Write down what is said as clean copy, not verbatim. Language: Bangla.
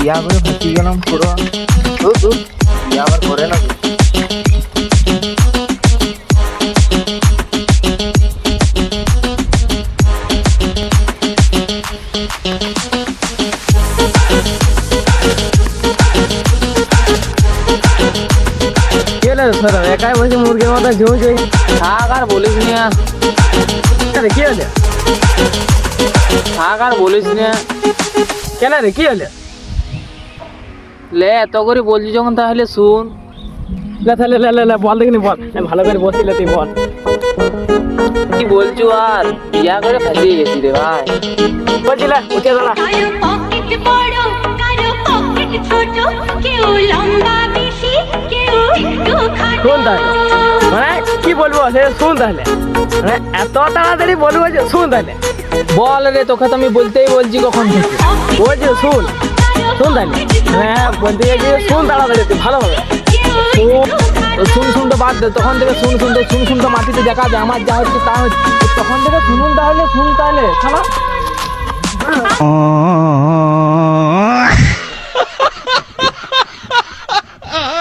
বিয়া করে ফাঁসি গেলাম পুরো। বিয়া আবার করে না। একাই বসে মুরগির মতো ঝুঁঝে থাক, আর বলিস না। কি হলে থাক, আর বলিস না। কেন রে, কি হলে? লে এত করে বলছি যখন তাহলে শুন। তাহলে বল দেখিনি, বল। আমি ভালো করে বসছিলে, তুই বল কি বলছো। আর বিয়া করে ফাঁসিয়ে গেছি রে ভাই। বলছিলে উঠে দাঁড়া। শুন তাহলে, মানে কি বলবো সে শুন তাহলে। মানে এত তাড়াতাড়ি বলবো যে শুন তাহলে। বল রে, তোকে তো আমি বলতেই বলছি কখন থেকে। বলছি শুন, শুন তাহলে। হ্যাঁ বলতে গেছি শুন তাড়াতাড়ি, তুই ভালোভাবে শুন। শুন তো বাদ দে, তখন থেকে শুন তো মাটিতে দেখা যায় আমার যা হচ্ছে তা হচ্ছে। তখন থেকে শুনুন তাহলে, শুন তাহলে শোনা।